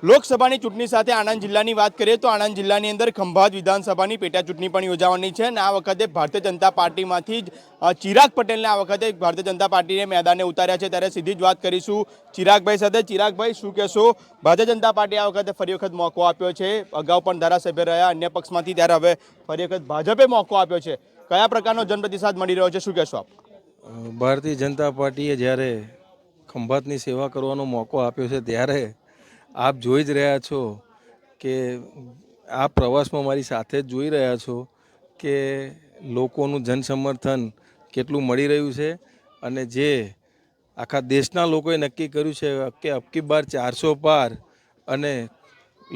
લોકસભાની ચૂંટણી સાથે આણંદ જિલ્લાની વાત કરીએ તો આણંદ જિલ્લાની અંદર ખંભાત વિધાનસભાની પેટા ચૂંટણી પણ યોજાવાની છે અને આ વખતે ભારતીય જનતા પાર્ટીમાંથી જ ચિરાગ પટેલને આ વખતે ભારતીય જનતા પાર્ટીએ મેદાને ઉતાર્યા છે। ત્યારે સીધી જ વાત કરીશું ચિરાગભાઈ સાથે। ચિરાગભાઈ, શું કહેશો? ભારતીય જનતા પાર્ટીએ આ વખતે ફરી વખત મોકો આપ્યો છે, અગાઉ પણ ધારાસભ્ય રહ્યા અન્ય પક્ષમાંથી, ત્યારે હવે ફરી વખત ભાજપે મોકો આપ્યો છે। કયા પ્રકારનો જનપ્રતિસાદ મળી રહ્યો છે, શું કહેશો આપ? ભારતીય જનતા પાર્ટીએ જ્યારે ખંભાતની સેવા કરવાનો મોકો આપ્યો છે ત્યારે આપ જોઈ જ રહ્યા છો કે આ પ્રવાસમાં મારી સાથે જ જોઈ રહ્યા છો કે લોકોનું જનસમર્થન કેટલું મળી રહ્યું છે અને જે આખા દેશના લોકોએ નક્કી કર્યું છે કે અબકી બાર 400 પાર અને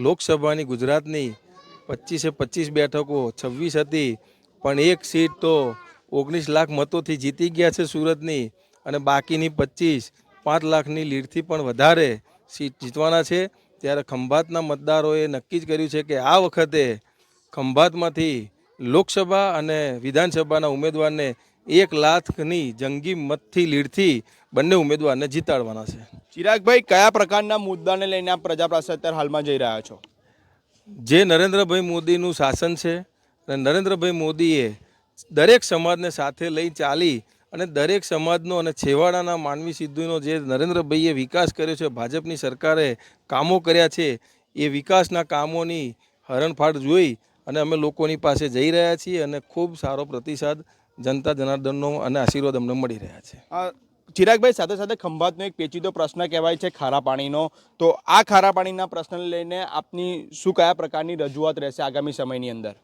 લોકસભાની ગુજરાતની 25 બેઠકો 26 હતી પણ એક સીટ તો 19 લાખ મતોથી જીતી ગયા છે સુરતની અને બાકીની 5 લાખની લીડથી પણ વધારે સીટ જીતવાના છે। ત્યારે ખંભાતના મતદારોએ નક્કી જ કર્યું છે કે આ વખતે ખંભાતમાંથી લોકસભા અને વિધાનસભાના ઉમેદવારને 1 લાખની જંગી મતથી લીડથી બંને ઉમેદવારને જીતાડવાના છે। ચિરાગભાઈ, કયા પ્રકારના મુદ્દાને લઈને આપ પ્રજા પાસે અત્યારે હાલમાં જઈ રહ્યા છો? જે નરેન્દ્રભાઈ મોદીનું શાસન છે અને નરેન્દ્રભાઈ મોદીએ દરેક સમાજને સાથે લઈ ચાલી અને દરેક સમાજનો અને છેવાડાના માનવી સુધીનો જે નરેન્દ્રભાઈએ વિકાસ કર્યો છે, ભાજપની સરકારે કામો કર્યા છે, એ વિકાસના કામોની હરણફાળ જોઈ અને અમે લોકોની પાસે જઈ રહ્યા છીએ અને ખૂબ સારો પ્રતિસાદ જનતા જનાર્દનનો અને આશીર્વાદ અમને મળી રહ્યા છે। ચિરાગભાઈ, સાથે સાથે ખંભાતનો એક પેચીદો પ્રશ્ન કહેવાય છે ખારા પાણીનો, તો આ ખારા પાણીના પ્રશ્નને લઈને આપની શું કયા પ્રકારની રજૂઆત રહેશે આગામી સમયની અંદર?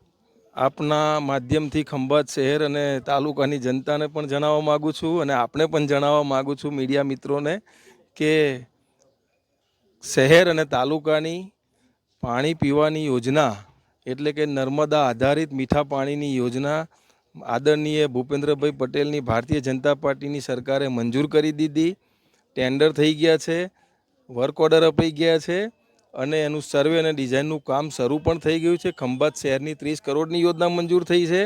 આપના માધ્યમથી ખંભાત શહેર અને તાલુકાની જનતાને પણ જણાવવા માગું છું અને આપને પણ જણાવવા માગું છું મીડિયા મિત્રોને કે શહેર અને તાલુકાની પાણી પીવાની યોજના એટલે કે નર્મદા આધારિત મીઠા પાણીની યોજના આદરણીય ભૂપેન્દ્રભાઈ પટેલની ભારતીય જનતા પાર્ટીની સરકારે મંજૂર કરી દીધી। ટેન્ડર થઈ ગયા છે, વર્ક ઓર્ડર અપાઈ ગયા છે અને એનું સર્વે અને ડિઝાઇનનું કામ શરૂ પણ થઈ ગયું છે। ખંભાત શહેરની 30 કરોડની યોજના મંજૂર થઈ છે,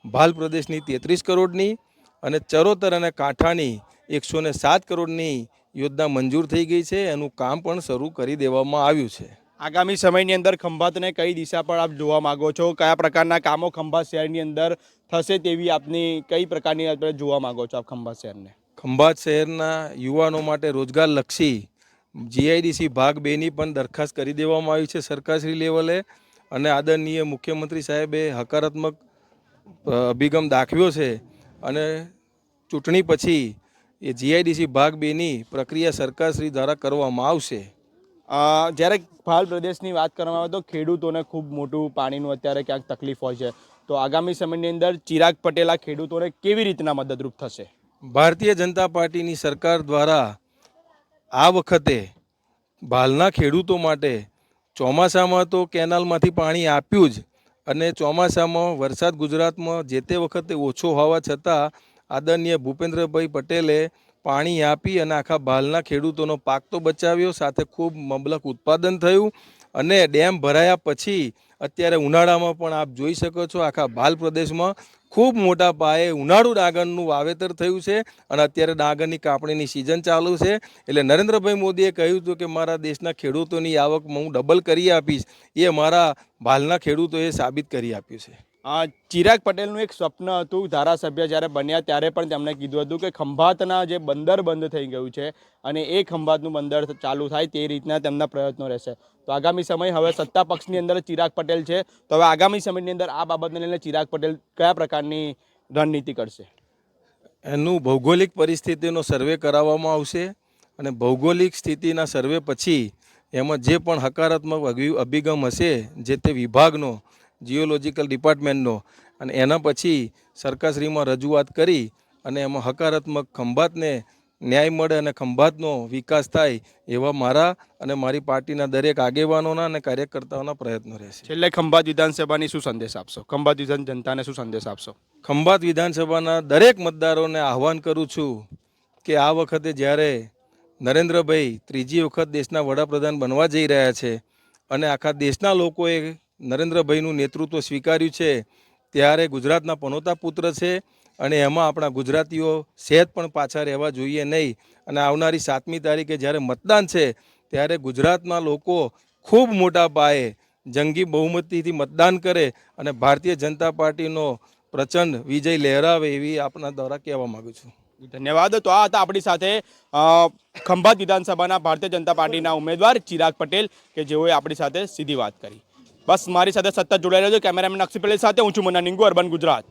ભાલ પ્રદેશની 33 કરોડની અને ચરોતર અને કાંઠાની 107 કરોડની યોજના મંજૂર થઈ ગઈ છે। એનું કામ પણ શરૂ કરી દેવામાં આવ્યું છે। આગામી સમયની અંદર ખંભાતને કઈ દિશા પર આપ જોવા માંગો છો? કયા પ્રકારના કામો ખંભાત શહેરની અંદર થશે તેવી આપની કઈ પ્રકારની આપણે જોવા માંગો છો આપ ખંભાત શહેરને? ખંભાત શહેરના યુવાનો માટે રોજગારલક્ષી જીઆઈડીસી ભાગ 2ની પણ દરખાસ્ત કરી દેવામાં આવી છે સરકારશ્રી લેવલે અને આદરણીય મુખ્યમંત્રી સાહેબે હકારાત્મક અભિગમ દાખવ્યો છે અને ચૂંટણી પછી એ જીઆઈડીસી ભાગ 2ની પ્રક્રિયા સરકારશ્રી દ્વારા કરવામાં આવશે। જ્યારે ભાલ પ્રદેશની વાત કરવામાં આવે તો ખેડૂતોને ખૂબ મોટું પાણીનું અત્યારે ક્યાંક તકલીફ હોય છે, તો આગામી સમયની અંદર ચિરાગ પટેલ આ ખેડૂતોને કેવી રીતના મદદરૂપ થશે? ભારતીય જનતા પાર્ટીની સરકાર દ્વારા આ વખતે ભાલના ખેડૂતો માટે ચોમાસામાં તો કેનાલમાંથી પાણી આપ્યું જ અને ચોમાસામાં વરસાદ ગુજરાતમાં જે તે વખતે ઓછો હોવા છતાં આદરણીય ભૂપેન્દ્રભાઈ પટેલે પાણી આપી અને આખા ભાલના ખેડૂતોનો પાક તો બચાવ્યો, સાથે ખૂબ મબલક ઉત્પાદન થયું અને ડેમ ભરાયા પછી અત્યારે ઉનાળામાં પણ આપ જોઈ શકો છો આખા ભાલ પ્રદેશમાં ખૂબ મોટા પાયે ઉનાળુ ડાંગરનું વાવેતર થયું છે અને અત્યારે ડાંગરની કાપણીની સિઝન ચાલુ છે। એટલે નરેન્દ્રભાઈ મોદીએ કહ્યું હતું કે મારા દેશના ખેડૂતોની આવકમાં હું ડબલ કરી આપીશ, એ મારા ભાલના ખેડૂતોએ સાબિત કરી આપ્યું છે। ચિરાગ પટેલનું એક સ્વપ્ન હતું, ધારાસભ્ય જ્યારે બન્યા ત્યારે પણ તેમણે કીધું હતું કે ખંભાતના જે બંદર બંધ થઈ ગયું છે અને એ ખંભાતનું બંદર ચાલુ થાય તે રીતના તેમના પ્રયત્નો રહેશે। તો આગામી સમય હવે સત્તા પક્ષની અંદર ચિરાગ પટેલ છે, તો હવે આગામી સમયની અંદર આ બાબતને લઈને ચિરાગ પટેલ કયા પ્રકારની રણનીતિ કરશે? એનું ભૌગોલિક પરિસ્થિતિનો સર્વે કરાવવામાં આવશે અને ભૌગોલિક સ્થિતિના સર્વે પછી એમાં જે પણ હકારાત્મક અભિગમ હશે જે તે વિભાગનો, જીઓલોજિકલ ડિપાર્ટમેન્ટનો, અને એના પછી સરકારશ્રીમાં રજૂઆત કરી અને એમાં હકારાત્મક ખંભાતને ન્યાય મળે અને ખંભાતનો વિકાસ થાય એવા મારા અને મારી પાર્ટીના દરેક આગેવાનોના અને કાર્યકર્તાઓના પ્રયત્નો રહેશે। છેલ્લે ખંભાત વિધાનસભાની શું સંદેશ આપશો? ખંભાત વિધાન જનતાને શું સંદેશ આપશો? ખંભાત વિધાનસભાના દરેક મતદારોને આહવાન કરું છું કે આ વખતે જ્યારે નરેન્દ્રભાઈ ત્રીજી વખત દેશના વડાપ્રધાન બનવા જઈ રહ્યા છે અને આખા દેશના લોકોએ નરેન્દ્રભાઈનું નેતૃત્વ સ્વીકાર્યું છે ત્યારે ગુજરાતના પનોતા પુત્ર છે અને એમાં આપણા ગુજરાતીઓ સહેજ પણ પાછા રહેવા જોઈએ નહીં અને આવનારી 7મી તારીખે જ્યારે મતદાન છે ત્યારે ગુજરાતના લોકો ખૂબ મોટા પાયે જંગી બહુમતીથી મતદાન કરે અને ભારતીય જનતા પાર્ટીનો પ્રચંડ વિજય લહેરાવે એવી આપના દ્વારા કહેવા માગું છું. ધન્યવાદ. તો આ હતા આપણી સાથે ખંભાત વિધાનસભાના ભારતીય જનતા પાર્ટીના ઉમેદવાર ચિરાગ પટેલ કે જેઓએ આપણી સાથે સીધી વાત કરી. બસ મારી સાથે સતત જોડાયેલો છે કેમેરામેન અક્ષી પટેલ સાથે હું છું મુન્ના નિંગુ, અર્બન ગુજરાત.